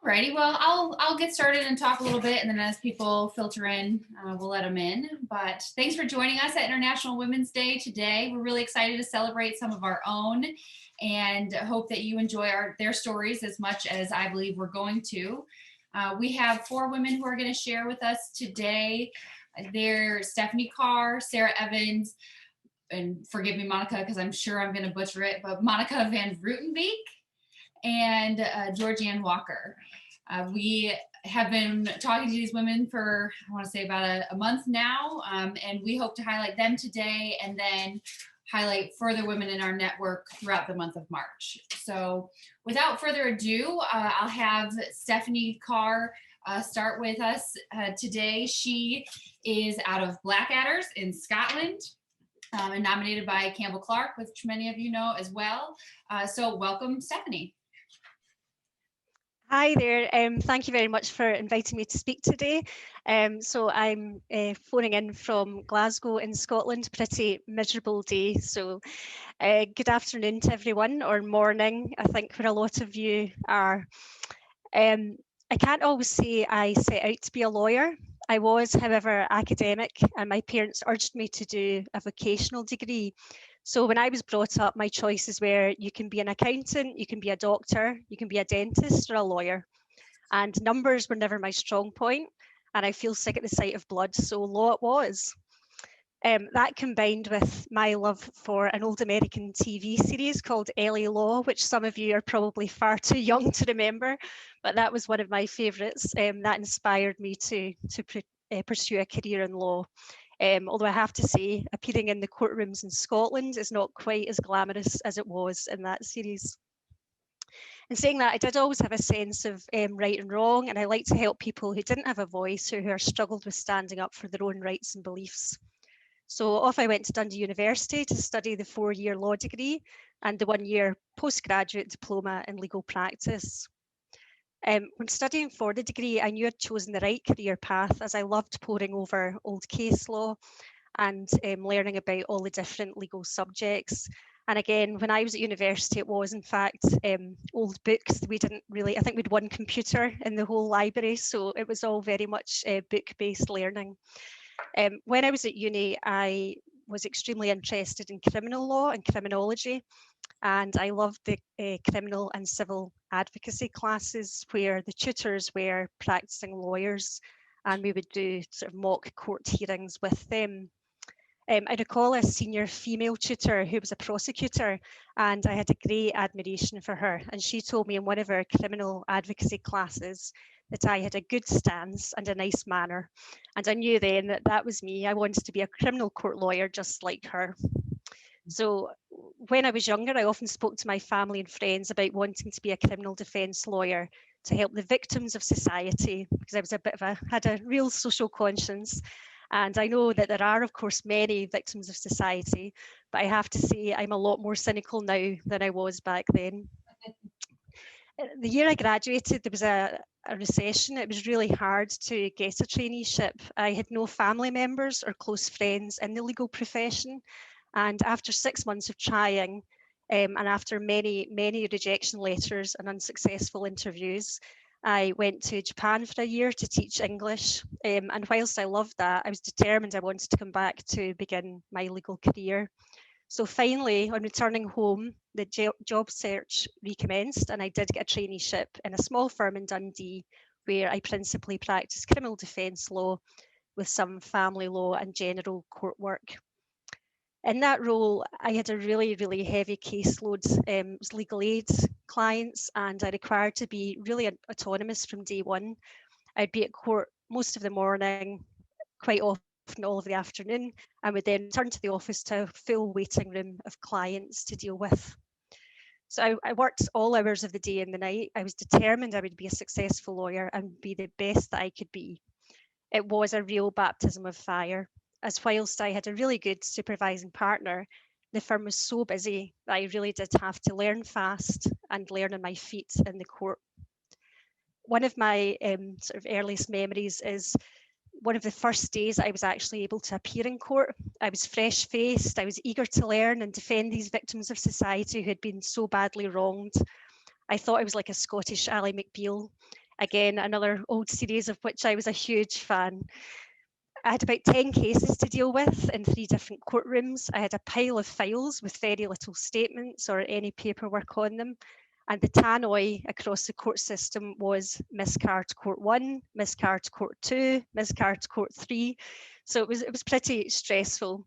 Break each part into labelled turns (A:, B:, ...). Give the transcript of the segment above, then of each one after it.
A: Alrighty, well, I'll get started and talk a little bit, and then as people filter in, we'll let them in. But thanks for joining us at International Women's Day today. We're really excited to celebrate some of our own, and hope that you enjoy their stories as much as I believe we're going to. We have four women who are going to share with us today. They're Stephanie Carr, Sarah Evans, and forgive me, Monica, because I'm sure I'm going to butcher it, but Monica Van Rutenbeek and Georgianne Walker. We have been talking to these women for, I want to say, about a month now, and we hope to highlight them today and then highlight further women in our network throughout the month of March. So without further ado, I'll have Stephanie Carr start with us today. She is out of Blackadder's in Scotland. And nominated by Campbell Clark, which many of you know as well. So welcome, Stephanie.
B: Hi there. Thank you very much for inviting me to speak today. So I'm phoning in from Glasgow in Scotland, pretty miserable day. So good afternoon to everyone, or morning, I think, where a lot of you are. I can't always say I set out to be a lawyer. I was, however, academic, and my parents urged me to do a vocational degree. So when I was brought up, my choices were you can be an accountant, you can be a doctor, you can be a dentist, or a lawyer. And numbers were never my strong point, and I feel sick at the sight of blood, so law it was. That combined with my love for an old American TV series called LA Law, which some of you are probably far too young to remember, but that was one of my favourites. That inspired me to pursue a career in law. Although I have to say, appearing in the courtrooms in Scotland is not quite as glamorous as it was in that series. In saying that, I did always have a sense of right and wrong, and I like to help people who didn't have a voice, who are struggled with standing up for their own rights and beliefs. So off I went to Dundee University to study the 4-year law degree and the 1-year postgraduate diploma in legal practice. When studying for the degree, I knew I'd chosen the right career path, as I loved poring over old case law and learning about all the different legal subjects. And again, when I was at university, it was in fact old books. We didn't really, I think we'd one computer in the whole library, so it was all very much book-based learning. When I was at uni, I was extremely interested in criminal law and criminology, and I loved the criminal and civil advocacy classes where the tutors were practicing lawyers and we would do sort of mock court hearings with them. I recall a senior female tutor who was a prosecutor, and I had a great admiration for her, and she told me in one of our criminal advocacy classes that I had a good stance and a nice manner, and I knew then that that was me. I wanted to be a criminal court lawyer just like her. So when I was younger, I often spoke to my family and friends about wanting to be a criminal defence lawyer to help the victims of society, because I was had a real social conscience. And I know that there are, of course, many victims of society, but I have to say I'm a lot more cynical now than I was back then. The year I graduated, there was a recession. It was really hard to get a traineeship. I had no family members or close friends in the legal profession. And after 6 months of trying, and after many rejection letters and unsuccessful interviews, I went to Japan for a year to teach English. And whilst I loved that, I was determined I wanted to come back to begin my legal career. So finally, on returning home, the job search recommenced, and I did get a traineeship in a small firm in Dundee, where I principally practiced criminal defence law with some family law and general court work. In that role, I had a really heavy caseload. It was legal aid clients, and I required to be really autonomous from day one. I'd be at court most of the morning, quite often all of the afternoon, and would then return to the office to a full waiting room of clients to deal with. So I worked all hours of the day and the night. I was determined I would be a successful lawyer and be the best that I could be. It was a real baptism of fire, as whilst I had a really good supervising partner, the firm was so busy that I really did have to learn fast and learn on my feet in the court. One of my sort of earliest memories is one of the first days I was actually able to appear in court. I was fresh-faced, I was eager to learn and defend these victims of society who had been so badly wronged. I thought I was like a Scottish Ally McBeal. Again, another old series of which I was a huge fan. I had about 10 cases to deal with in 3 different courtrooms. I had a pile of files with very little statements or any paperwork on them. And the tannoy across the court system was miscarriage court 1, miscarriage court 2, miscarriage court 3. So it was pretty stressful.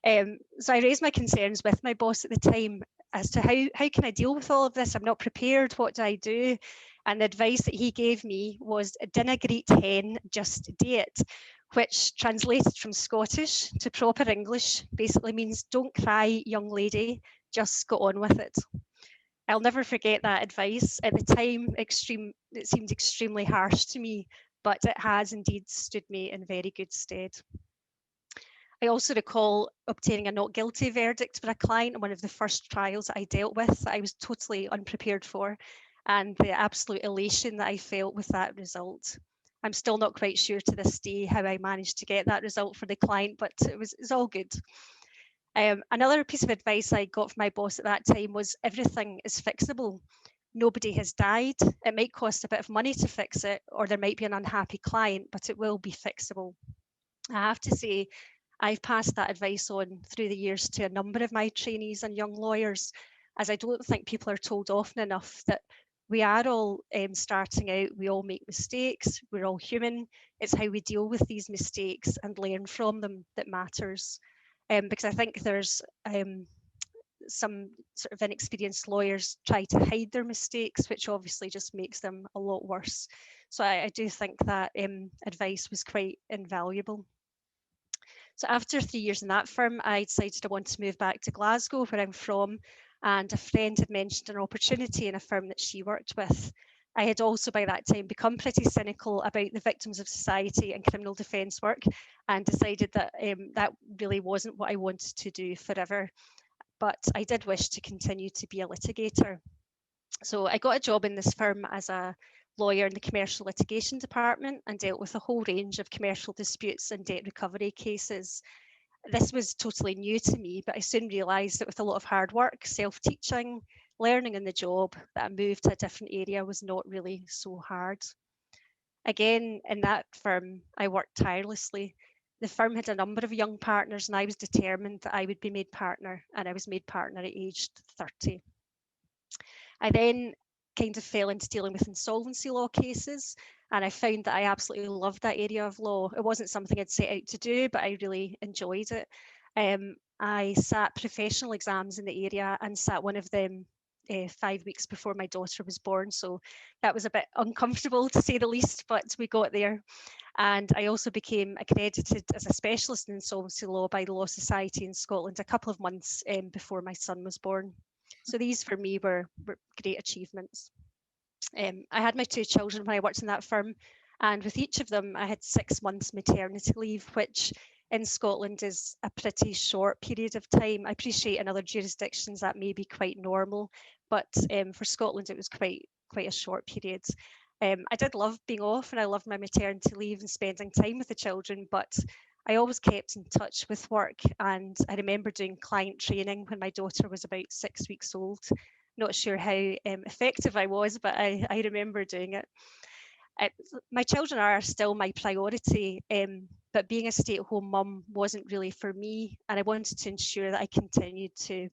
B: So I raised my concerns with my boss at the time as to how can I deal with all of this? I'm not prepared. What do I do? And the advice that he gave me was dinna greet hen, just do it, which translated from Scottish to proper English basically means don't cry, young lady, just go on with it. I'll never forget that advice. At the time, it seemed extremely harsh to me, but it has indeed stood me in very good stead. I also recall obtaining a not guilty verdict for a client in one of the first trials that I dealt with that I was totally unprepared for, and the absolute elation that I felt with that result. I'm still not quite sure to this day how I managed to get that result for the client, but it's all good. Another piece of advice I got from my boss at that time was everything is fixable. Nobody has died. It might cost a bit of money to fix it, or there might be an unhappy client, but it will be fixable. I have to say, I've passed that advice on through the years to a number of my trainees and young lawyers, as I don't think people are told often enough that we are all starting out, we all make mistakes, we're all human. It's how we deal with these mistakes and learn from them that matters. Because I think there's some sort of inexperienced lawyers try to hide their mistakes, which obviously just makes them a lot worse. So I do think that advice was quite invaluable. So after 3 years in that firm, I decided I wanted to move back to Glasgow, where I'm from, and a friend had mentioned an opportunity in a firm that she worked with. I had also by that time become pretty cynical about the victims of society and criminal defence work, and decided that that really wasn't what I wanted to do forever. But I did wish to continue to be a litigator. So I got a job in this firm as a lawyer in the commercial litigation department and dealt with a whole range of commercial disputes and debt recovery cases. This was totally new to me, but I soon realised that with a lot of hard work, self-teaching, learning on the job, that a move to a different area was not really so hard. Again, in that firm, I worked tirelessly. The firm had a number of young partners and I was determined that I would be made partner, and I was made partner at aged 30. I then kind of fell into dealing with insolvency law cases, and I found that I absolutely loved that area of law. It wasn't something I'd set out to do, but I really enjoyed it. I sat professional exams in the area and sat one of them 5 weeks before my daughter was born. So that was a bit uncomfortable to say the least, but we got there. And I also became accredited as a specialist in insolvency law by the Law Society in Scotland a couple of months before my son was born. So these for me were great achievements. I had my 2 children when I worked in that firm, and with each of them I had 6 months maternity leave, which in Scotland is a pretty short period of time. I appreciate in other jurisdictions that may be quite normal, but for Scotland it was quite a short period. I did love being off and I loved my maternity leave and spending time with the children, but I always kept in touch with work, and I remember doing client training when my daughter was about 6 weeks old. Not sure how effective I was, but I remember doing it. My children are still my priority, but being a stay-at-home mum wasn't really for me, and I wanted to ensure that I continued to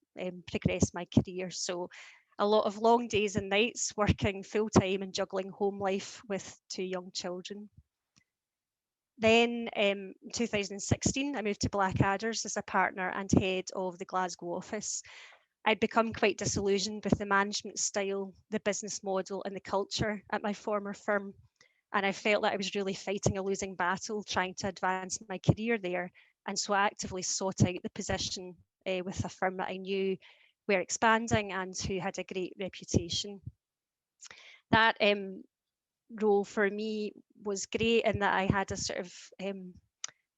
B: progress my career. So a lot of long days and nights working full-time and juggling home life with 2 young children. Then in 2016, I moved to Blackadder's as a partner and head of the Glasgow office. I'd become quite disillusioned with the management style, the business model and the culture at my former firm. And I felt that I was really fighting a losing battle trying to advance my career there. And so I actively sought out the position with a firm that I knew were expanding and who had a great reputation. That role for me was great in that I had a sort of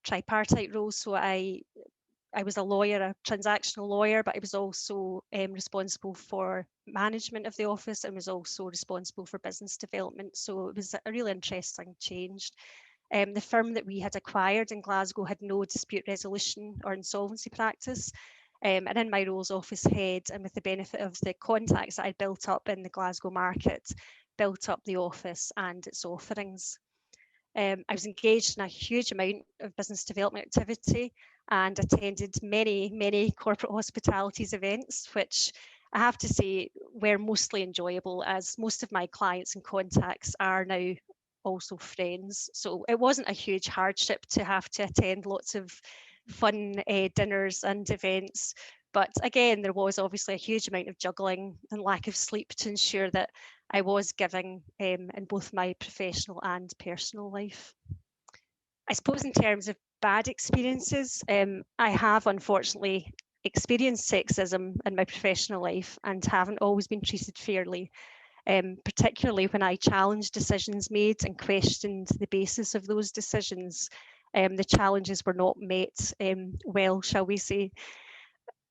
B: tripartite role. So I was a lawyer, a transactional lawyer, but I was also responsible for management of the office and was also responsible for business development. So it was a really interesting change. The firm that we had acquired in Glasgow had no dispute resolution or insolvency practice. And in my role as office head, and with the benefit of the contacts that I'd built up in the Glasgow market, built up the office and its offerings. I was engaged in a huge amount of business development activity and attended many corporate hospitalities events, which I have to say were mostly enjoyable, as most of my clients and contacts are now also friends. So it wasn't a huge hardship to have to attend lots of fun dinners and events. But again, there was obviously a huge amount of juggling and lack of sleep to ensure that I was giving in both my professional and personal life. I suppose in terms of bad experiences, I have unfortunately experienced sexism in my professional life and haven't always been treated fairly, particularly when I challenged decisions made and questioned the basis of those decisions. The challenges were not met well, shall we say.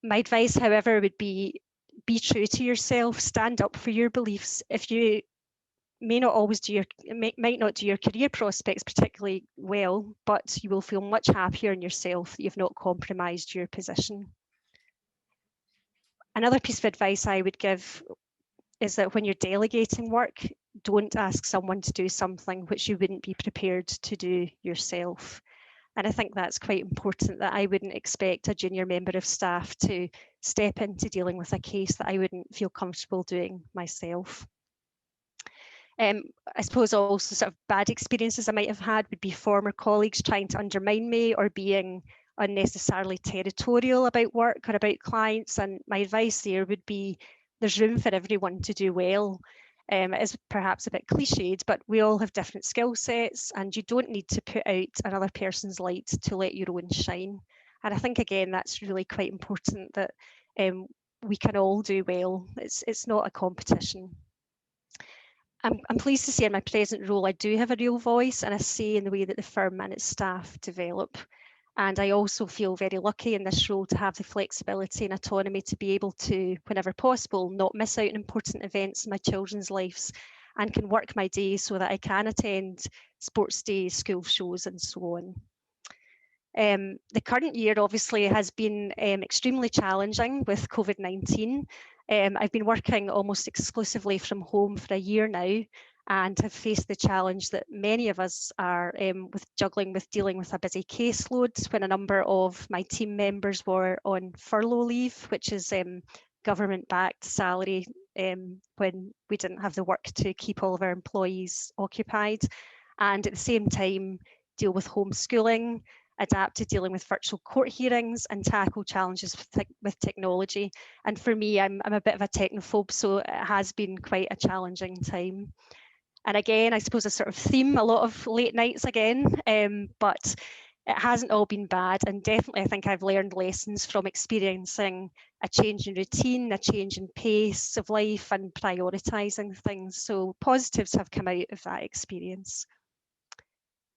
B: My advice, however, would be true to yourself, stand up for your beliefs. If you might not do your career prospects particularly well, but you will feel much happier in yourself that you've not compromised your position. Another piece of advice I would give is that when you're delegating work, don't ask someone to do something which you wouldn't be prepared to do yourself. And I think that's quite important, that I wouldn't expect a junior member of staff to step into dealing with a case that I wouldn't feel comfortable doing myself. I suppose also sort of bad experiences I might have had would be former colleagues trying to undermine me or being unnecessarily territorial about work or about clients. And my advice there would be there's room for everyone to do well. It is perhaps a bit cliched, but we all have different skill sets and you don't need to put out another person's light to let your own shine. And I think, again, that's really quite important, that we can all do well. It's not a competition. I'm pleased to say in my present role, I do have a real voice and a say in the way that the firm and its staff develop. And I also feel very lucky in this role to have the flexibility and autonomy to be able to, whenever possible, not miss out on important events in my children's lives, and can work my days so that I can attend sports days, school shows, and so on. The current year obviously has been extremely challenging with COVID-19. I've been working almost exclusively from home for a year now and have faced the challenge that many of us are with dealing with a busy caseload when a number of my team members were on furlough leave, which is government-backed salary when we didn't have the work to keep all of our employees occupied, and at the same time deal with homeschooling, adapt to dealing with virtual court hearings, and tackle challenges with technology. And for me, I'm a bit of a technophobe, so it has been quite a challenging time. And again, I suppose a sort of theme, a lot of late nights again, but it hasn't all been bad. And definitely, I think I've learned lessons from experiencing a change in routine, a change in pace of life, and prioritising things. So positives have come out of that experience.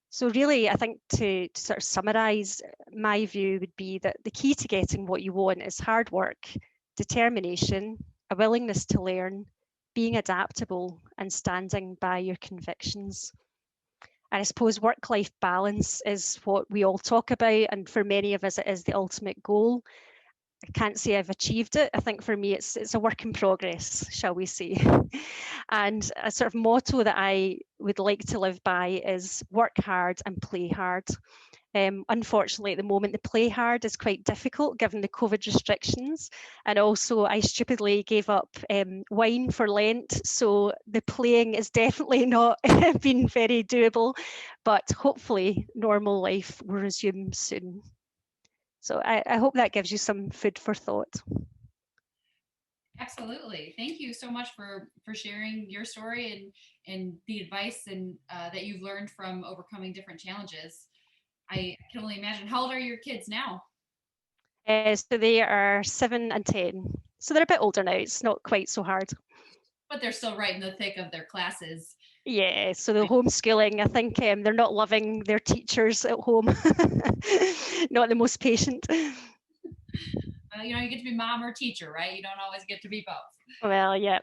B: So really, I think to sort of summarise, my view would be that the key to getting what you want is hard work, determination, a willingness to learn, being adaptable, and standing by your convictions. And I suppose work-life balance is what we all talk about, and for many of us it is the ultimate goal. I can't say I've achieved it. I think for me it's a work in progress, shall we say. And a sort of motto that I would like to live by is work hard and play hard. Unfortunately, at the moment, the play hard is quite difficult given the COVID restrictions. And also, I stupidly gave up wine for Lent. So the playing is definitely not been very doable, but hopefully normal life will resume soon. So I hope that gives you some food for thought.
A: Absolutely. Thank you so much for sharing your story and the advice and that you've learned from overcoming different challenges. I can only imagine. How old are your kids now?
B: So they are 7 and 10. So they're a bit older now. It's not quite so hard.
A: But they're still right in the thick of their classes.
B: Yeah, so the homeschooling, I think they're not loving their teachers at home. Not the most patient.
A: You know, you get to be mom or teacher, right? You don't always get to be both.
B: Well, yeah.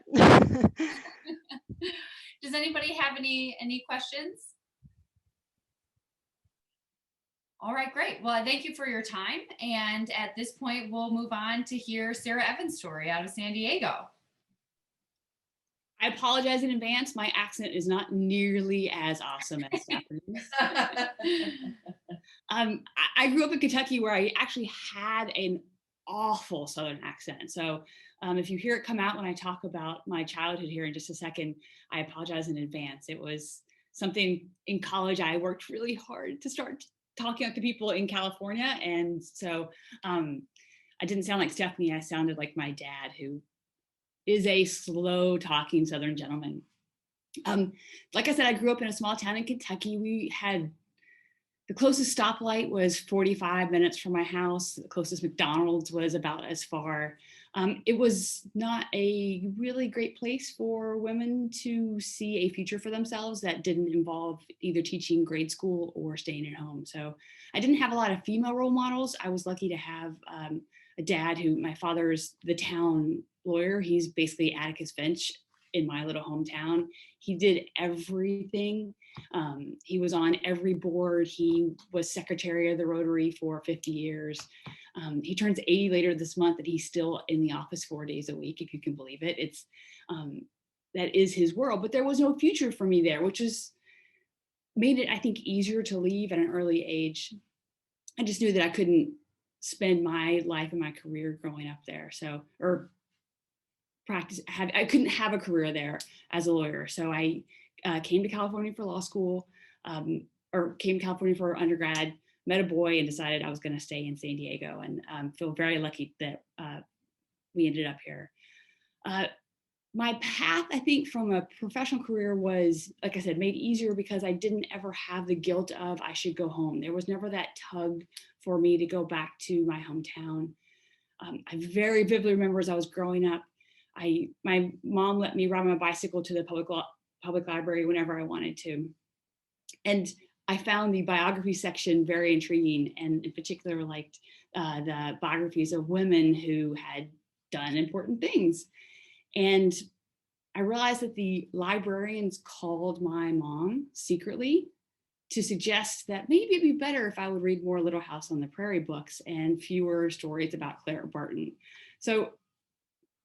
A: Does anybody have any questions? All right, great. Well, thank you for your time. And at this point, we'll move on to hear Sarah Evans' story out of San Diego.
C: I apologize in advance. My accent is not nearly as awesome as Stephanie's. I grew up in Kentucky where I actually had an awful Southern accent. So if you hear it come out when I talk about my childhood here in just a second, I apologize in advance. It was something in college. I worked really hard to start talking up to people in California. And so I didn't sound like Stephanie. I sounded like my dad, who is a slow talking Southern gentleman. Like I said, I grew up in a small town in Kentucky. We had the closest stoplight was 45 minutes from my house. The closest McDonald's was about as far. It was not a really great place for women to see a future for themselves that didn't involve either teaching grade school or staying at home. So I didn't have a lot of female role models. I was lucky to have a dad who, my father's the town lawyer. He's basically Atticus Finch in my little hometown. He did everything. He was on every board. He was secretary of the Rotary for 50 years. He turns 80 later this month, and he's still in the office 4 days a week, if you can believe it. It's that is his world, but there was no future for me there, which is made it, I think, easier to leave at an early age. I just knew that I couldn't spend my life and my career growing up there. So, or I couldn't have a career there as a lawyer. So I came to California for law school, or came to California for undergrad, met a boy, and decided I was going to stay in San Diego, and feel very lucky that we ended up here. My path, I think, from a professional career was, like I said, made easier because I didn't ever have the guilt of I should go home. There was never that tug for me to go back to my hometown. I very vividly remember as I was growing up, my mom let me ride my bicycle to the public library whenever I wanted to. And I found the biography section very intriguing, and in particular liked the biographies of women who had done important things. And I realized that the librarians called my mom secretly to suggest that maybe it'd be better if I would read more Little House on the Prairie books and fewer stories about Clara Barton. So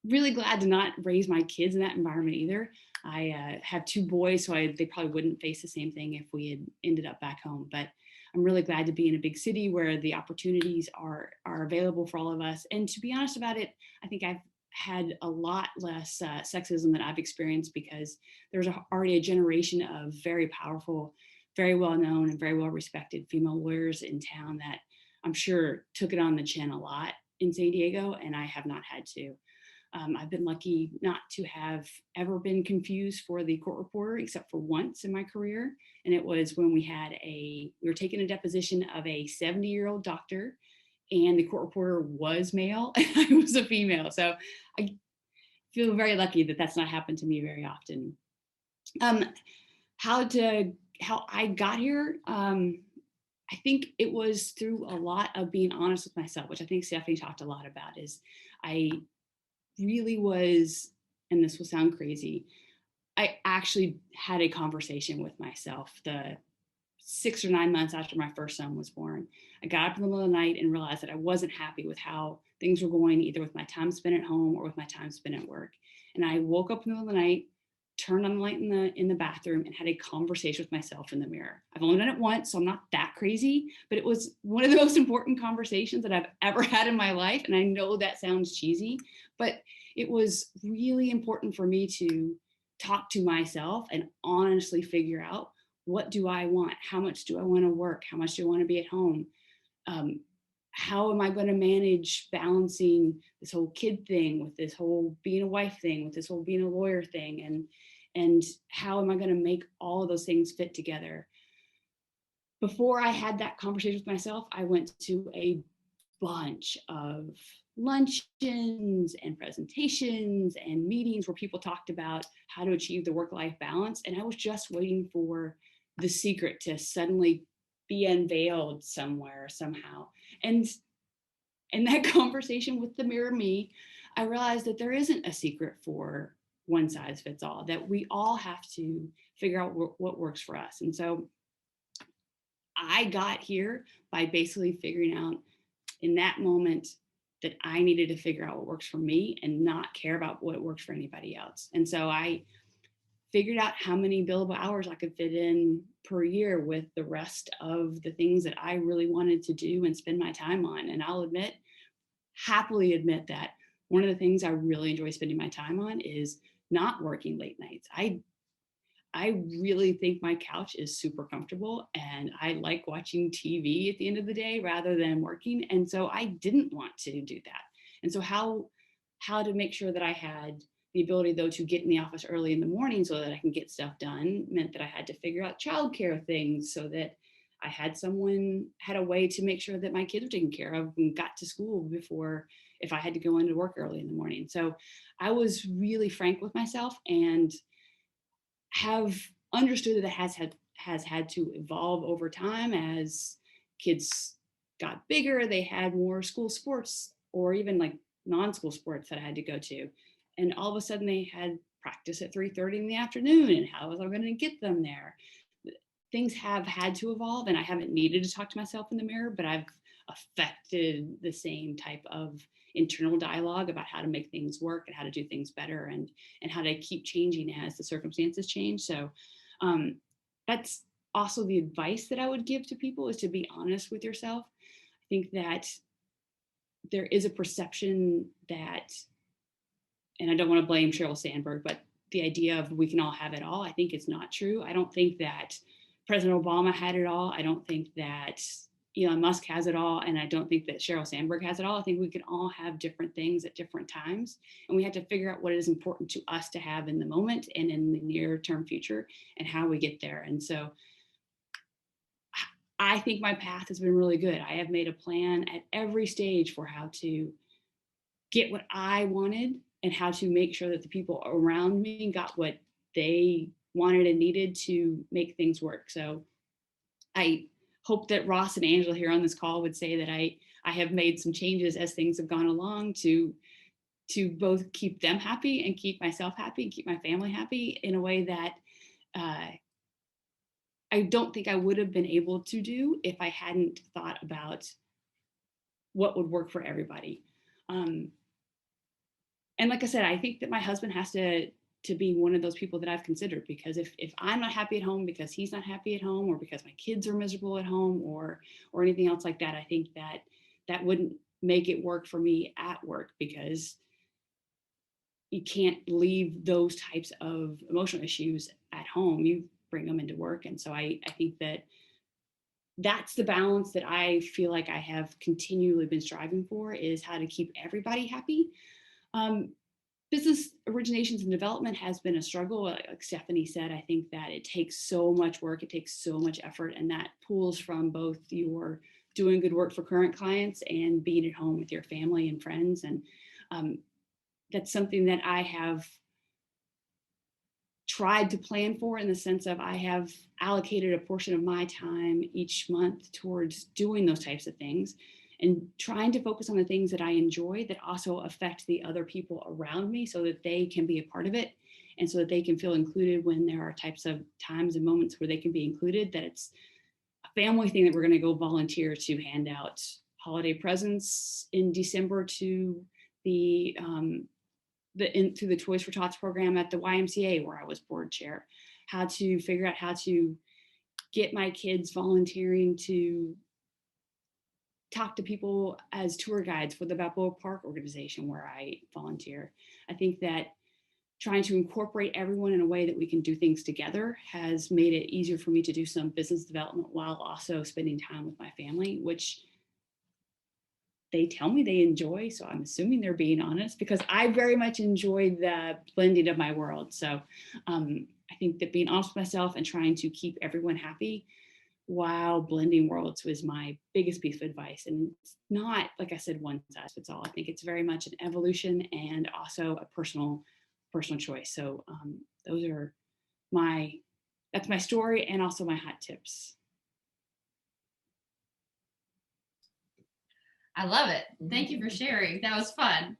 C: really glad to not raise my kids in that environment either. I have two boys, so they probably wouldn't face the same thing if we had ended up back home. But I'm really glad to be in a big city where the opportunities are available for all of us. And to be honest about it, I think I've had a lot less sexism that I've experienced because there's already a generation of very powerful, very well-known and very well-respected female lawyers in town that I'm sure took it on the chin a lot in San Diego, and I have not had to. I've been lucky not to have ever been confused for the court reporter, except for once in my career. And it was when we were taking a deposition of a 70-year-old doctor, and the court reporter was male and I was a female. So I feel very lucky that that's not happened to me very often. How I got here, I think it was through a lot of being honest with myself, which I think Stephanie talked a lot about. Is I really was, and this will sound crazy, I actually had a conversation with myself the 6 or 9 months after my first son was born. I got up in the middle of the night and realized that I wasn't happy with how things were going, either with my time spent at home or with my time spent at work. And I woke up in the middle of the night, turned on the light in the bathroom, and had a conversation with myself in the mirror. I've only done it once, so I'm not that crazy, but it was one of the most important conversations that I've ever had in my life. And I know that sounds cheesy, but it was really important for me to talk to myself and honestly figure out, what do I want? How much do I want to work? How much do I want to be at home? How am I going to manage balancing this whole kid thing with this whole being a wife thing, with this whole being a lawyer thing? And how am I going to make all of those things fit together? Before I had that conversation with myself, I went to a bunch of luncheons and presentations and meetings where people talked about how to achieve the work-life balance. And I was just waiting for the secret to suddenly be unveiled somewhere, somehow. And in that conversation with the mirror me, I realized that there isn't a secret for one size fits all, that we all have to figure out what works for us. And so I got here by basically figuring out in that moment that I needed to figure out what works for me and not care about what works for anybody else. And so I figured out how many billable hours I could fit in per year with the rest of the things that I really wanted to do and spend my time on. And I'll happily admit that one of the things I really enjoy spending my time on is not working late nights. I really think my couch is super comfortable, and I like watching TV at the end of the day rather than working. And so I didn't want to do that. And so how to make sure that I had the ability, though, to get in the office early in the morning so that I can get stuff done meant that I had to figure out childcare things so that I had a way to make sure that my kids were taken care of and got to school before, if I had to go into work early in the morning. So I was really frank with myself and have understood that it has had to evolve over time as kids got bigger. They had more school sports or even like non-school sports that I had to go to. And all of a sudden they had practice at 3:30 in the afternoon, and how was I going to get them there? Things have had to evolve, and I haven't needed to talk to myself in the mirror, but I've affected the same type of internal dialogue about how to make things work and how to do things better, and how to keep changing as the circumstances change. So that's also the advice that I would give to people, is to be honest with yourself. I think that there is a perception that, and I don't want to blame Sheryl Sandberg, but the idea of we can all have it all, I think it's not true. I don't think that President Obama had it all. I don't think that Elon Musk has it all. And I don't think that Sheryl Sandberg has it all. I think we can all have different things at different times. And we have to figure out what is important to us to have in the moment and in the near term future and how we get there. And so I think my path has been really good. I have made a plan at every stage for how to get what I wanted and how to make sure that the people around me got what they wanted and needed to make things work. So I hope that Ross and Angela here on this call would say that I have made some changes as things have gone along to both keep them happy and keep myself happy and keep my family happy in a way that I don't think I would have been able to do if I hadn't thought about what would work for everybody. And like I said, I think that my husband has to be one of those people that I've considered, because if I'm not happy at home because he's not happy at home, or because my kids are miserable at home, or anything else like that, I think that wouldn't make it work for me at work, because you can't leave those types of emotional issues at home. You bring them into work. And so I think that that's the balance that I feel like I have continually been striving for, is how to keep everybody happy. Business originations and development has been a struggle. Like Stephanie said, I think that it takes so much work, it takes so much effort, and that pulls from both your doing good work for current clients and being at home with your family and friends. And that's something that I have tried to plan for, in the sense of I have allocated a portion of my time each month towards doing those types of things, and trying to focus on the things that I enjoy that also affect the other people around me, so that they can be a part of it, and so that they can feel included when there are types of times and moments where they can be included. That it's a family thing that we're going to go volunteer to hand out holiday presents in December to through the Toys for Tots program at the YMCA, where I was board chair. How to figure out how to get my kids volunteering to talk to people as tour guides for the Balboa Park organization, where I volunteer. I think that trying to incorporate everyone in a way that we can do things together has made it easier for me to do some business development while also spending time with my family, which they tell me they enjoy. So I'm assuming they're being honest, because I very much enjoy the blending of my world. So I think that being honest with myself and trying to keep everyone happy while blending worlds was my biggest piece of advice. And it's not, like I said, one size fits all. I think it's very much an evolution and also a personal choice. So that's my story, and also my hot tips.
A: I love it. Thank you for sharing. That was fun.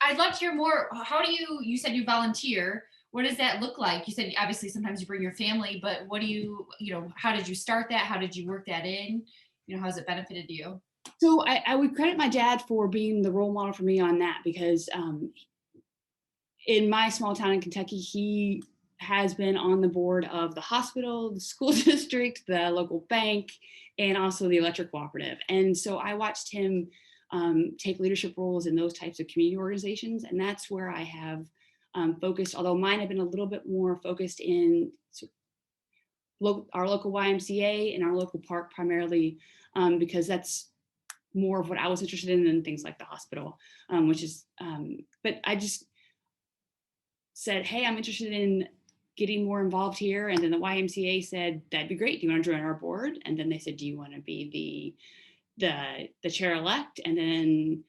A: I'd love to hear more. How do you said you volunteer. What does that look like? You said obviously sometimes you bring your family, but what do you how did you start that? How did you work that in? How has it benefited you?
C: So I would credit my dad for being the role model for me on that, because in my small town in Kentucky, he has been on the board of the hospital, the school district, the local bank, and also the electric cooperative. And so I watched him take leadership roles in those types of community organizations. And that's where I have focused, although mine have been a little bit more focused in our local YMCA and our local park primarily, because that's more of what I was interested in than things like the hospital, which is, but I just said, hey, I'm interested in getting more involved here. And then the YMCA said, that'd be great. Do you want to join our board? And then they said, do you want to be the chair-elect? And then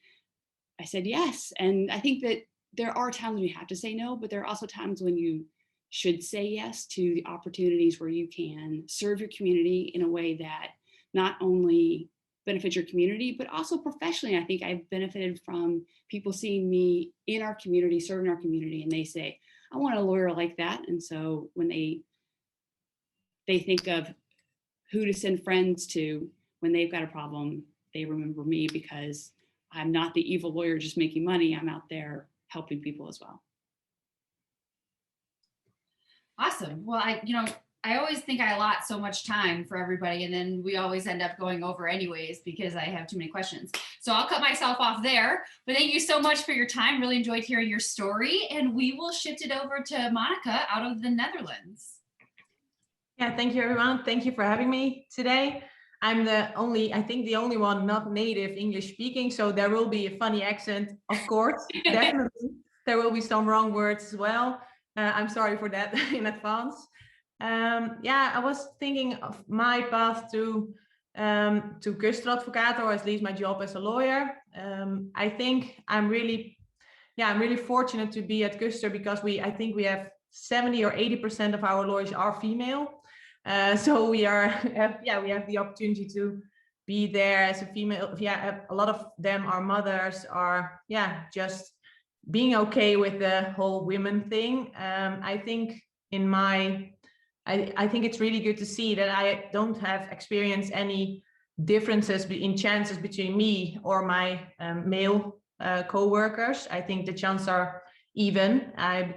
C: I said, yes. And I think that there are times when you have to say no, but there are also times when you should say yes to the opportunities where you can serve your community in a way that not only benefits your community, but also professionally. I think I've benefited from people seeing me in our community, serving our community, and they say, I want a lawyer like that. And so when they think of who to send friends to when they've got a problem, they remember me because I'm not the evil lawyer just making money. I'm out there helping people as well.
A: Awesome. Well, I always think I allot so much time for everybody, and then we always end up going over anyways because I have too many questions. So I'll cut myself off there. But thank you so much for your time. Really enjoyed hearing your story, and we will shift it over to Monica out of the Netherlands.
D: Yeah, thank you, everyone. Thank you for having me today. I'm I think the only one not native English speaking, so there will be a funny accent, of course. Definitely, there will be some wrong words as well. I'm sorry for that in advance. Yeah, I was thinking of my path to kusteradvocaat, or at least my job as a lawyer. I think I'm really fortunate to be at Kuster because I think we have 70 or 80% of our lawyers are female. So we have the opportunity to be there as a female. Yeah, a lot of them are mothers, are just being okay with the whole women thing. I think I think it's really good to see that I don't have experienced any differences in chances between me or my male co-workers. I think the chances are even. I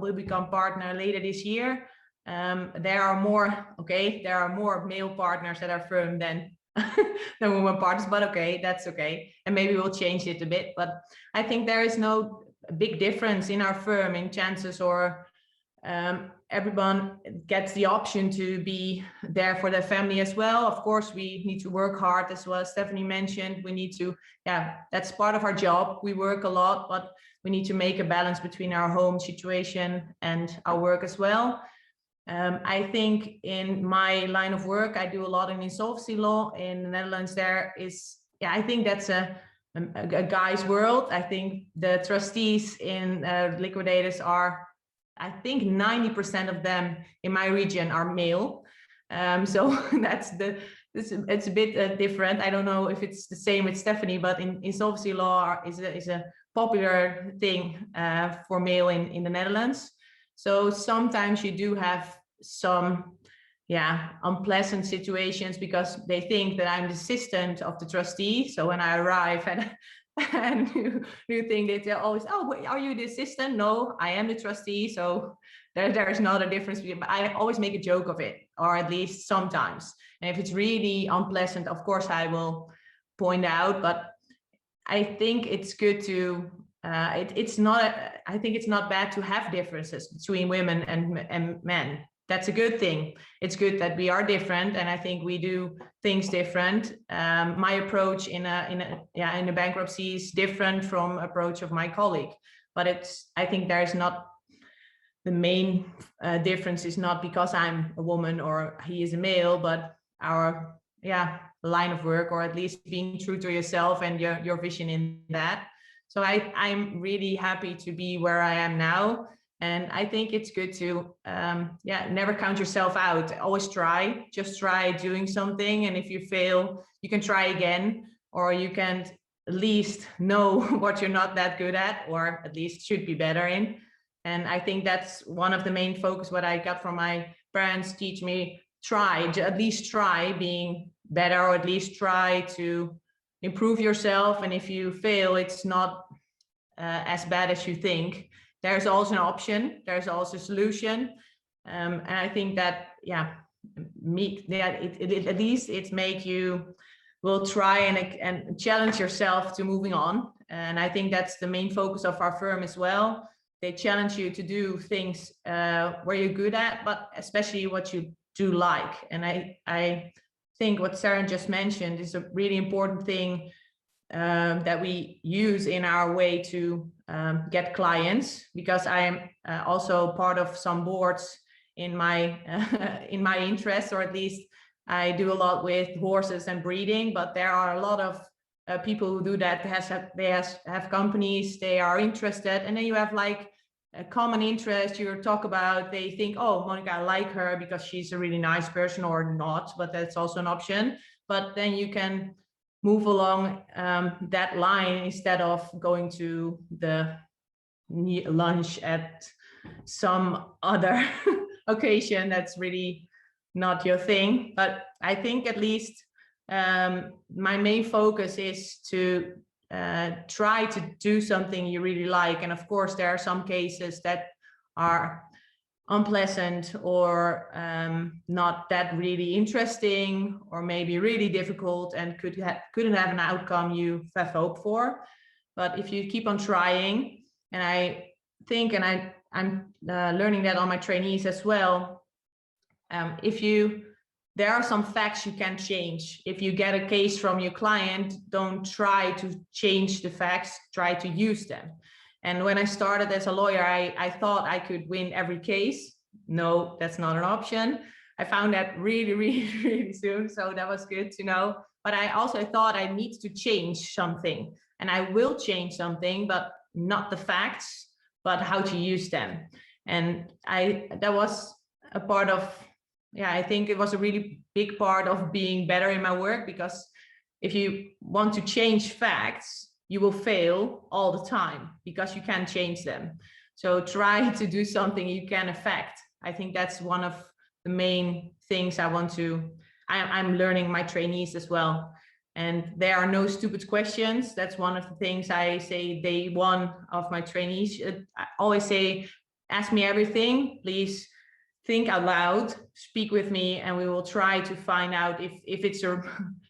D: will become partner later this year. There are more male partners at our firm than women partners, but okay, that's okay. And maybe we'll change it a bit, but I think there is no big difference in our firm in chances, or everyone gets the option to be there for their family as well. Of course, we need to work hard as well. As Stephanie mentioned, we need to, that's part of our job. We work a lot, but we need to make a balance between our home situation and our work as well. I think in my line of work, I do a lot in insolvency law in the Netherlands. There is, I think that's a guy's world. I think the trustees in liquidators are, I think 90% of them in my region are male. So it's a bit different. I don't know if it's the same with Stephanie, but in insolvency law is a popular thing for male in the Netherlands. So sometimes you do have some unpleasant situations because they think that I'm the assistant of the trustee. So when I arrive and you think that they're always, oh, wait, are you the assistant? No, I am the trustee. So there is not a difference. But I always make a joke of it, or at least sometimes. And if it's really unpleasant, of course I will point out. But I think it's good to I think it's not bad to have differences between women and men. That's a good thing. It's good that we are different, and I think we do things different. My approach in a bankruptcy is different from approach of my colleague, but I think there is not the main difference is not because I'm a woman or he is a male, but our line of work, or at least being true to yourself and your vision in that. So I'm really happy to be where I am now. And I think it's good to, never count yourself out. Always just try doing something. And if you fail, you can try again, or you can at least know what you're not that good at, or at least should be better in. And I think that's one of the main focus, what I got from my parents, teach me, at least try being better, or at least try to improve yourself. And if you fail, it's not as bad as you think. there's also an option, there's also a solution. And I think that, yeah, at least it make you will try and challenge yourself to moving on. And I think that's the main focus of our firm as well. They challenge you to do things where you're good at, but especially what you do like. And I think what Sarah just mentioned is a really important thing that we use in our way to get clients, because I am also part of some boards in my interest, or at least I do a lot with horses and breeding, but there are a lot of people who do that. They have companies, they are interested, and then you have like a common interest. You talk about, they think, oh, Monica, I like her because she's a really nice person, or not, but that's also an option. But then you can move along that line instead of going to the lunch at some other occasion that's really not your thing. But I think at least my main focus is to try to do something you really like. And of course, there are some cases that are unpleasant or not that really interesting, or maybe really difficult and couldn't have an outcome you have hoped for. But if you keep on trying, and I think, and I'm learning that on my trainees as well, there are some facts you can change. If you get a case from your client, don't try to change the facts, try to use them. And when I started as a lawyer, I thought I could win every case. No, that's not an option. I found that really, really, really soon. So that was good to know. But I also thought I need to change something, and I will change something, but not the facts, but how to use them. And that was a part of, yeah, I think it was a really big part of being better in my work, because if you want to change facts, you will fail all the time because you can't change them. So try to do something you can affect. I think that's one of the main things I'm learning my trainees as well. And there are no stupid questions. That's one of the things I say day one of my trainees. I always say, ask me everything, please think out loud, speak with me, and we will try to find out if it's a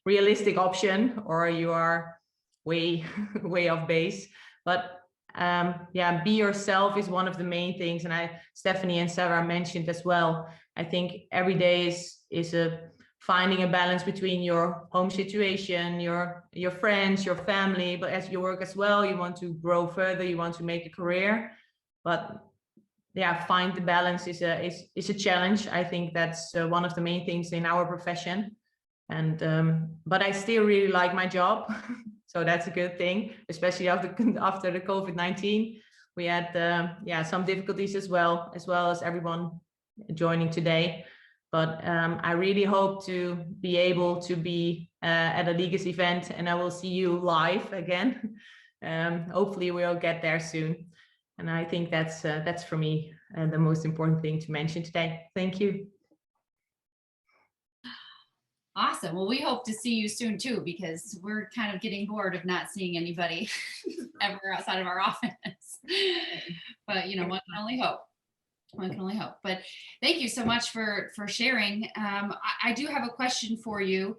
D: realistic option or you are way off base. But yeah, be yourself is one of the main things. And Stephanie and Sarah mentioned as well, I think every day is finding a balance between your home situation, your friends, your family, but as you work as well, you want to grow further, you want to make a career. But yeah, find the balance is a challenge. I think that's one of the main things in our profession. And but I still really like my job, so that's a good thing. Especially after the COVID-19, we had some difficulties as well as everyone joining today. But I really hope to be able to be at a Ligas event, and I will see you live again. Hopefully we'll get there soon. And I think that's for me the most important thing to mention today. Thank you.
A: Awesome. Well, we hope to see you soon too, because we're kind of getting bored of not seeing anybody ever outside of our office. But you know, one can only hope. One can only hope. But thank you so much for sharing. I do have a question for you.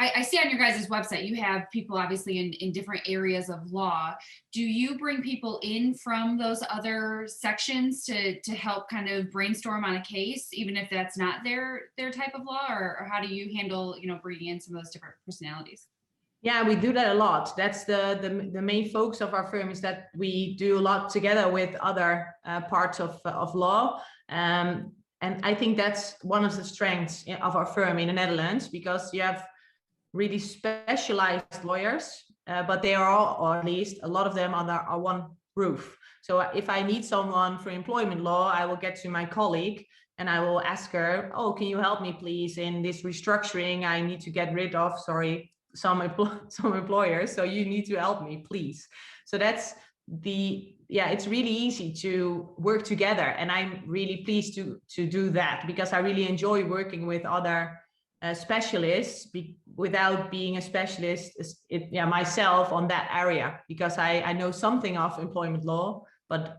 A: I see on your guys' website, you have people obviously in different areas of law. Do you bring people in from those other sections to help kind of brainstorm on a case, even if that's not their type of law, or how do you handle, bringing in some of those different personalities?
D: Yeah, we do that a lot. That's the main focus of our firm, is that we do a lot together with other parts of law. And I think that's one of the strengths of our firm in the Netherlands, because you have really specialized lawyers, but they are all, or at least a lot of them, under one roof. So if I need someone for employment law, I will get to my colleague and I will ask her, oh, can you help me please in this restructuring? I need to get rid of, some employers, so you need to help me, please. So that's it's really easy to work together, and I'm really pleased to do that, because I really enjoy working with other specialists, without being a specialist myself on that area, because I know something of employment law, but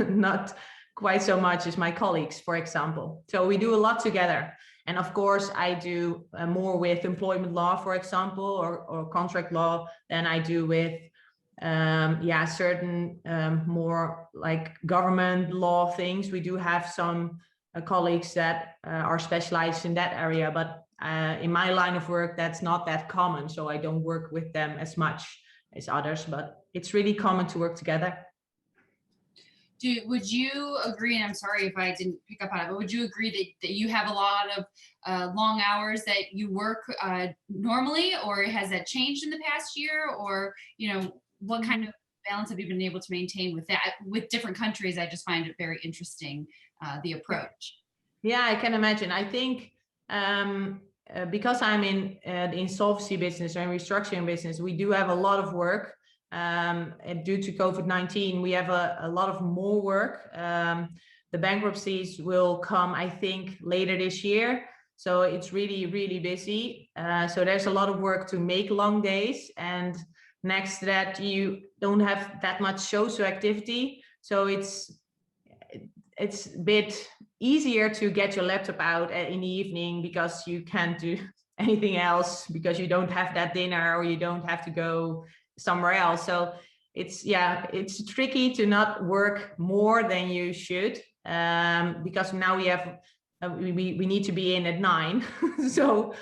D: not quite so much as my colleagues, for example. So we do a lot together. And of course, I do more with employment law, for example, or contract law than I do with certain more like government law things. We do have some colleagues that are specialized in that area, but in my line of work, that's not that common. So I don't work with them as much as others, but it's really common to work together.
A: Would you agree, and I'm sorry if I didn't pick up on it, but would you agree that you have a lot of long hours that you work normally, or has that changed in the past year? Or, you know, what kind of balance have you been able to maintain with that? With different countries, I just find it very interesting, the approach.
D: Yeah, I can imagine. I think because I'm in the insolvency business and restructuring business, we do have a lot of work. And due to COVID-19, we have a lot of more work. The bankruptcies will come, I think, later this year. So it's really, really busy. So there's a lot of work to make long days. And next to that, you don't have that much social activity. So it's a bit easier to get your laptop out in the evening, because you can't do anything else, because you don't have that dinner or you don't have to go somewhere else. So it's tricky to not work more than you should, because now we have we need to be in at 9. So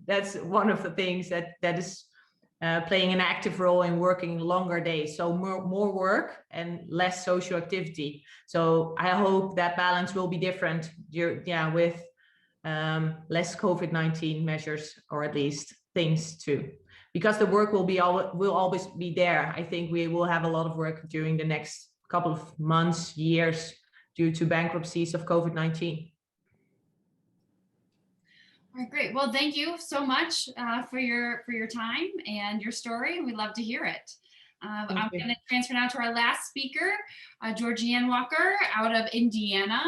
D: that's one of the things that is playing an active role in working longer days. So more work and less social activity. So I hope that balance will be different with less COVID-19 measures, or at least things too. Because the work will always be there. I think we will have a lot of work during the next couple of months, years, due to bankruptcies of COVID-19.
A: All right, great. Well, thank you so much for your time and your story. We'd love to hear it. I'm going to transfer now to our last speaker, Georgianne Walker out of Indiana.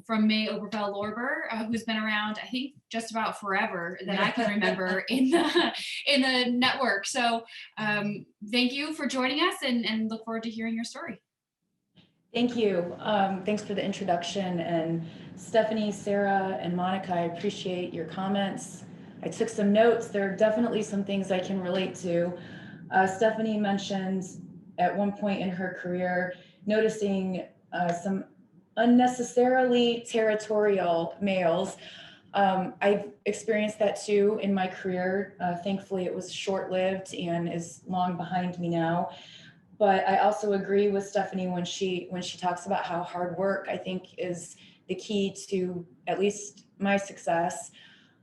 A: From May Oberfell-Lorber, who's been around, I think, just about forever that I can remember in the network. So thank you for joining us, and look forward to hearing your story.
E: Thank you. Thanks for the introduction. And Stephanie, Sarah, and Monica, I appreciate your comments. I took some notes. There are definitely some things I can relate to. Stephanie mentioned at one point in her career noticing some unnecessarily territorial males. I've experienced that too in my career. Thankfully, it was short-lived and is long behind me now. But I also agree with Stephanie when she talks about how hard work, I think, is the key to at least my success.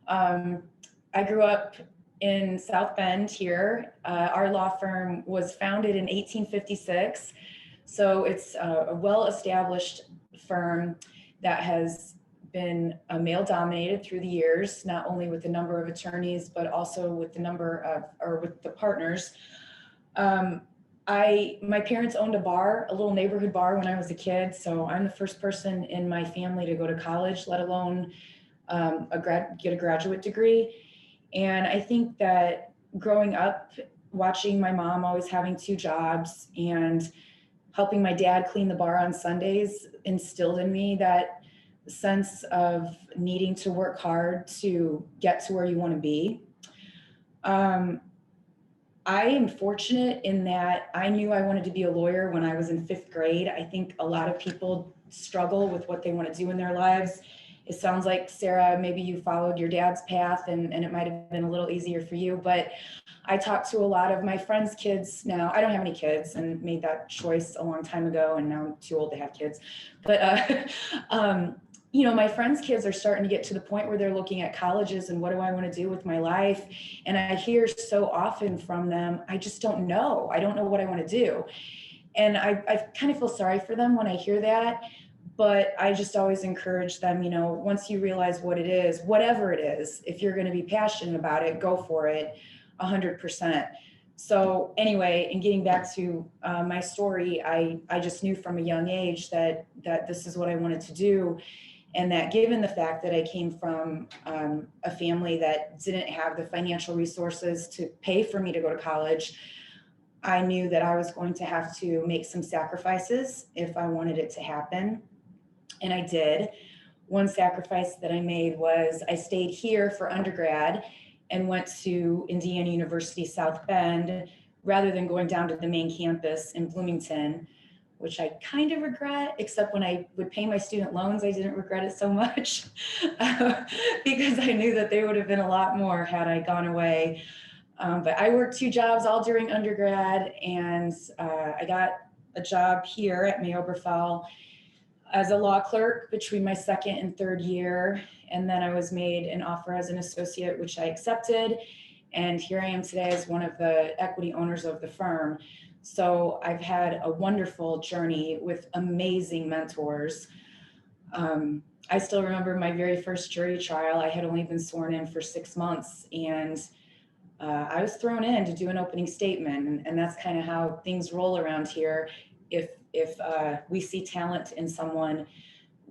E: I grew up in South Bend here. Our law firm was founded in 1856. So it's a well-established firm that has been male-dominated through the years, not only with the number of attorneys, but also with the number of, or with the partners. My parents owned a bar, a little neighborhood bar when I was a kid. So I'm the first person in my family to go to college, let alone get a graduate degree. And I think that growing up, watching my mom always having 2 jobs and helping my dad clean the bar on Sundays instilled in me that sense of needing to work hard to get to where you want to be. I am fortunate in that I knew I wanted to be a lawyer when I was in 5th grade. I think a lot of people struggle with what they want to do in their lives. It sounds like, Sarah, maybe you followed your dad's path and it might have been a little easier for you, but I talk to a lot of my friends' kids now. I don't have any kids and made that choice a long time ago, and now I'm too old to have kids. But you know, my friends' kids are starting to get to the point where they're looking at colleges and what do I want to do with my life? And I hear so often from them, I just don't know. I don't know what I want to do. And I kind of feel sorry for them when I hear that, but I just always encourage them, you know, once you realize what it is, whatever it is, if you're going to be passionate about it, go for it 100%. So anyway, and getting back to my story, I just knew from a young age that this is what I wanted to do. And that given the fact that I came from a family that didn't have the financial resources to pay for me to go to college, I knew that I was going to have to make some sacrifices if I wanted it to happen. And I did. One sacrifice that I made was I stayed here for undergrad and went to Indiana University South Bend rather than going down to the main campus in Bloomington, which I kind of regret, except when I would pay my student loans, I didn't regret it so much because I knew that there would have been a lot more had I gone away. But I worked 2 jobs all during undergrad, and I got a job here at Mayo Obergefell as a law clerk between my 2nd and 3rd year. And then I was made an offer as an associate, which I accepted. And here I am today as one of the equity owners of the firm. So I've had a wonderful journey with amazing mentors. I still remember my very first jury trial. I had only been sworn in for 6 months, and I was thrown in to do an opening statement. And that's kind of how things roll around here. If we see talent in someone,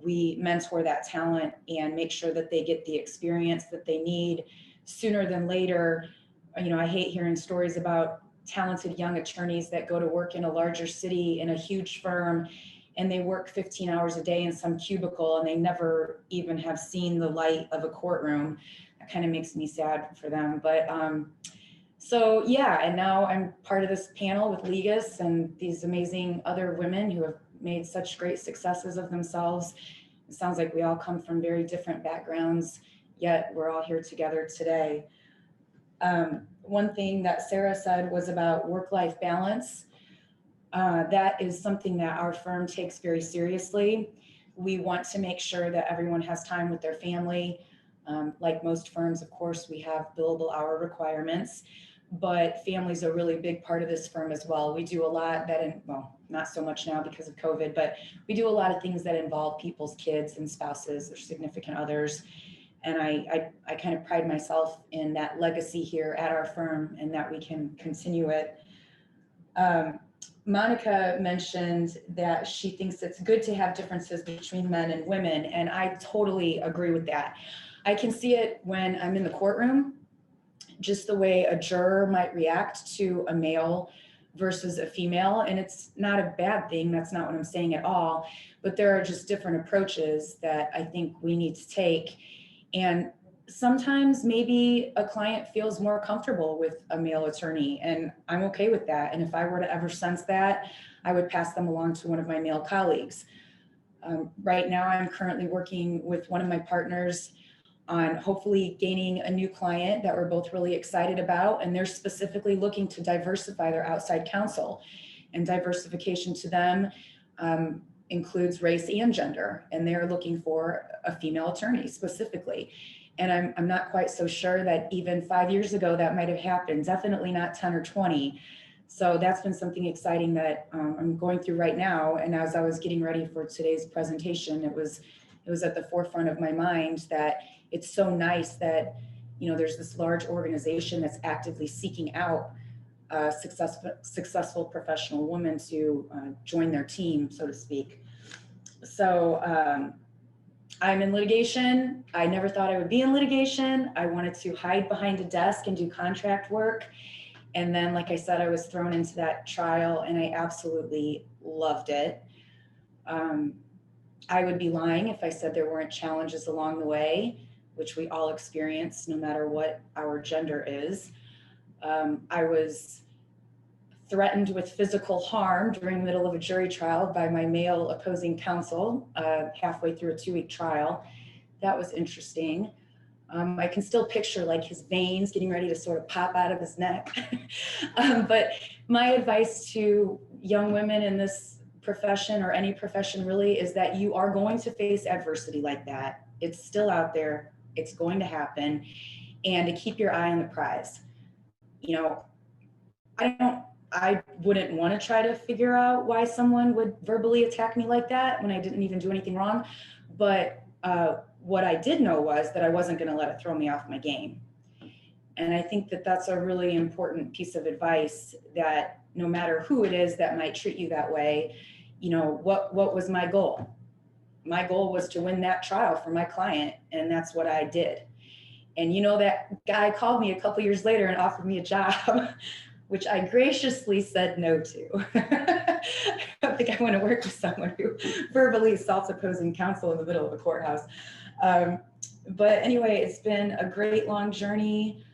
E: we mentor that talent and make sure that they get the experience that they need sooner than later. You know, I hate hearing stories about talented young attorneys that go to work in a larger city in a huge firm, and they work 15 hours a day in some cubicle and they never even have seen the light of a courtroom. That kind of makes me sad for them. But so yeah, and now I'm part of this panel with Legis and these amazing other women who have made such great successes of themselves. It sounds like we all come from very different backgrounds, yet we're all here together today. One thing that Sarah said was about work-life balance. That is something that our firm takes very seriously. We want to make sure that everyone has time with their family. Like most firms, of course, we have billable hour requirements, but family's a really big part of this firm as well. We do a lot that, well, not so much now because of COVID, but we do a lot of things that involve people's kids and spouses or significant others. And I kind of pride myself in that legacy here at our firm and that we can continue it. Monica mentioned that she thinks it's good to have differences between men and women, and I totally agree with that. I can see it when I'm in the courtroom, just the way a juror might react to a male versus a female, and it's not a bad thing. That's not what I'm saying at all, but there are just different approaches that I think we need to take. And sometimes maybe a client feels more comfortable with a male attorney, and I'm okay with that. And if I were to ever sense that, I would pass them along to one of my male colleagues. Right now, I'm currently working with one of my partners on hopefully gaining a new client that we're both really excited about. And they're specifically looking to diversify their outside counsel. And diversification to them includes race and gender. And they're looking for a female attorney specifically. And I'm not quite so sure that even 5 years ago that might have happened, definitely not 10 or 20. So that's been something exciting that I'm going through right now. And as I was getting ready for today's presentation, it was at the forefront of my mind that it's so nice that, you know, there's this large organization that's actively seeking out successful professional women to join their team, so to speak. So I'm in litigation. I never thought I would be in litigation. I wanted to hide behind a desk and do contract work. And then, like I said, I was thrown into that trial and I absolutely loved it. I would be lying if I said there weren't challenges along the way, which we all experience no matter what our gender is. I was threatened with physical harm during the middle of a jury trial by my male opposing counsel halfway through a 2-week trial. That was interesting. I can still picture like his veins getting ready to sort of pop out of his neck. But my advice to young women in this profession or any profession really is that you are going to face adversity like that. It's still out there. It's going to happen. And to keep your eye on the prize. You know, I wouldn't want to try to figure out why someone would verbally attack me like that when I didn't even do anything wrong. But what I did know was that I wasn't going to let it throw me off my game. And I think that that's a really important piece of advice, that no matter who it is that might treat you that way, you know, what was my goal? my goal was to win that trial for my client, and that's what I did. And that guy called me a couple years later and offered me a job, which I graciously said no to. I don't think I want to work with someone who verbally assaults opposing counsel in the middle of a courthouse. But anyway, it's been a great long journey.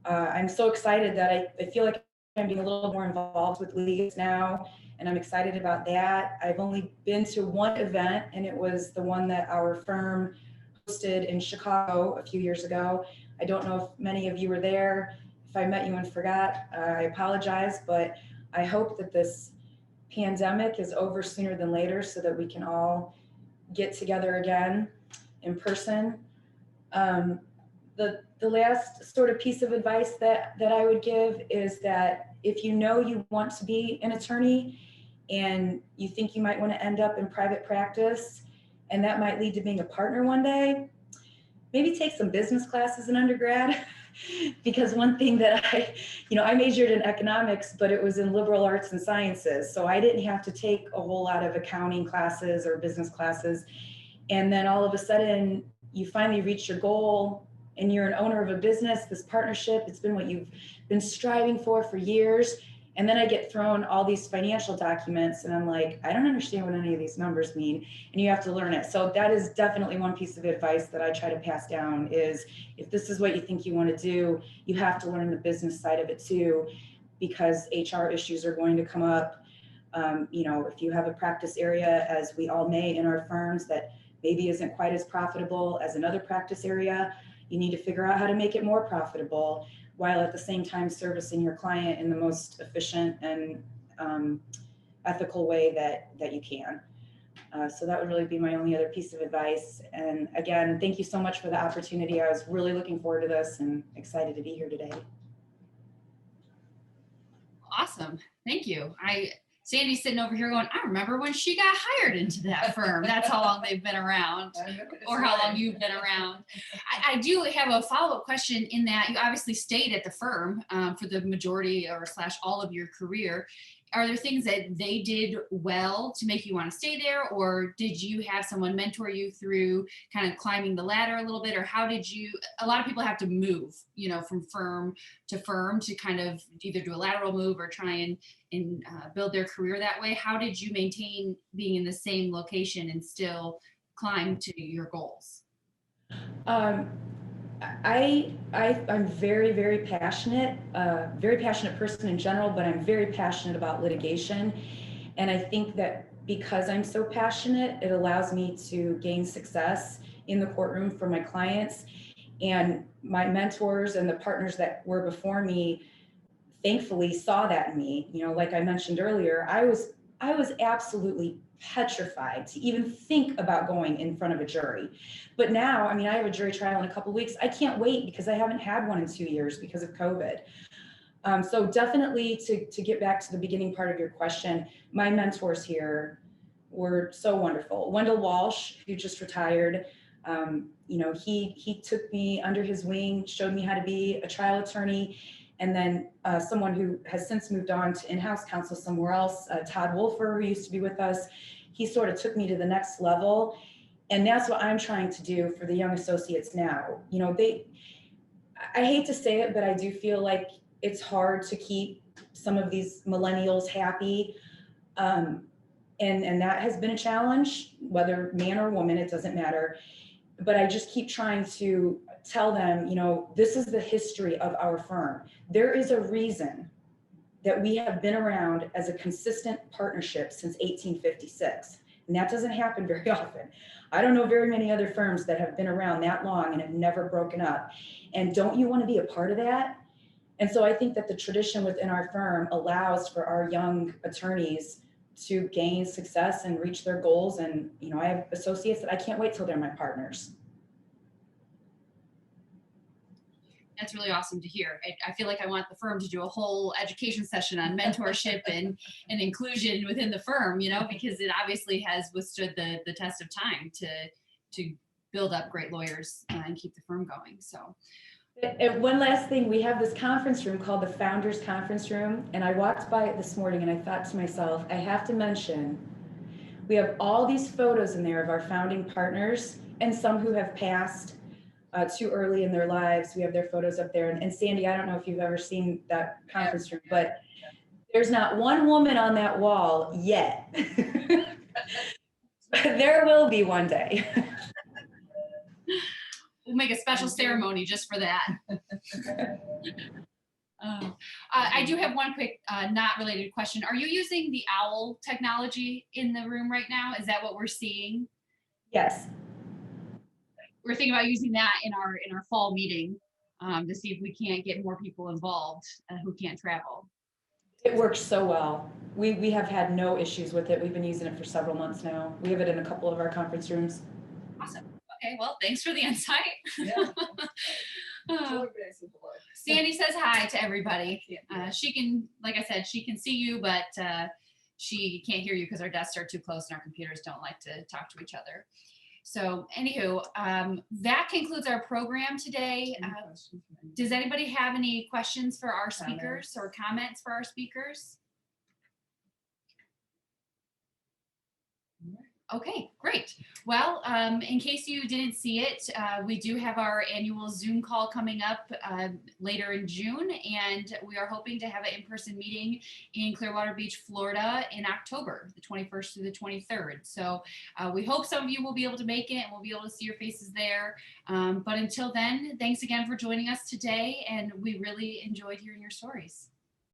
E: I'm so excited that I feel like I'm being a little more involved with leagues now, and I'm excited about that. I've only been to one event, and it was the one that our firm hosted in Chicago a few years ago. I don't know if many of you were there. If I met you and forgot, I apologize, but I hope that this pandemic is over sooner than later so that we can all get together again in person. The last sort of piece of advice that I would give is that if you know you want to be an attorney and you think you might want to end up in private practice, and that might lead to being a partner one day, maybe take some business classes in undergrad. Because one thing that I majored in economics, but it was in liberal arts and sciences. So I didn't have to take a whole lot of accounting classes or business classes. And then all of a sudden you finally reach your goal and you're an owner of a business, this partnership, it's been what you've been striving for years. And then I get thrown all these financial documents and I'm like, I don't understand what any of these numbers mean. And you have to learn it. So that is definitely one piece of advice that I try to pass down is if this is what you think you want to do, you have to learn the business side of it too, because HR issues are going to come up. If you have a practice area, as we all may in our firms, that maybe isn't quite as profitable as another practice area, you need to figure out how to make it more profitable, while at the same time servicing your client in the most efficient and ethical way that you can. So that would really be my only other piece of advice. And again, thank you so much for the opportunity. I was really looking forward to this and excited to be here today.
A: Awesome. Thank you. Sandy's sitting over here going, I remember when she got hired into that firm. That's how long they've been around, or how long you've been around. I do have a follow-up question in that you obviously stayed at the firm for the majority or / all of your career. Are there things that they did well to make you want to stay there, or did you have someone mentor you through kind of climbing the ladder a little bit, or how did you? A lot of people have to move, from firm to kind of either do a lateral move or try and build their career that way. How did you maintain being in the same location and still climb to your goals?
E: I'm very, very passionate person in general, but I'm very passionate about litigation. And I think that because I'm so passionate, it allows me to gain success in the courtroom for my clients. And my mentors and the partners that were before me, thankfully saw that in me. Like I mentioned earlier, I was absolutely petrified to even think about going in front of a jury. But now, I have a jury trial in a couple of weeks. I can't wait because I haven't had one in 2 years because of COVID. So definitely to get back to the beginning part of your question, my mentors here were so wonderful. Wendell Walsh, who just retired, he took me under his wing, showed me how to be a trial attorney. And then someone who has since moved on to in-house counsel somewhere else, Todd Wolfer, who used to be with us, he sort of took me to the next level. And that's what I'm trying to do for the young associates now. I hate to say it, but I do feel like it's hard to keep some of these millennials happy. And that has been a challenge, whether man or woman, it doesn't matter. But I just keep trying to tell them, this is the history of our firm. There is a reason that we have been around as a consistent partnership since 1856. And that doesn't happen very often. I don't know very many other firms that have been around that long and have never broken up. And don't you want to be a part of that? And so I think that the tradition within our firm allows for our young attorneys to gain success and reach their goals. And, I have associates that I can't wait till they're my partners.
A: That's really awesome to hear. I feel like I want the firm to do a whole education session on mentorship and inclusion within the firm, because it obviously has withstood the test of time to build up great lawyers and keep the firm going. So.
E: And one last thing, we have this conference room called the Founders Conference Room. And I walked by it this morning and I thought to myself, I have to mention We have all these photos in there of our founding partners and some who have passed too early in their lives. We have their photos up there. And Sandy, I don't know if you've ever seen that conference room, but there's not one woman on that wall yet. There will be one day.
A: We'll make a special ceremony just for that. I do have one quick, not related question. Are you using the OWL technology in the room right now? Is that what we're seeing?
E: Yes.
A: We're thinking about using that in our fall meeting to see if we can't get more people involved who can't travel.
E: It works so well. We have had no issues with it. We've been using it for several months now. We have it in a couple of our conference rooms.
A: Awesome. Okay, well, thanks for the insight.
F: Yeah.
A: Sandy says hi to everybody. She can, like I said, she can see you, but she can't hear you because our desks are too close and our computers don't like to talk to each other. So anywho, that concludes our program today. Does anybody have any questions for our speakers or comments for our speakers? Okay, great. Well, in case you didn't see it, we do have our annual Zoom call coming up later in June, and we are hoping to have an in-person meeting in Clearwater Beach, Florida in October, the 21st through the 23rd. So we hope some of you will be able to make it and we'll be able to see your faces there. But until then, thanks again for joining us today, and we really enjoyed hearing your stories.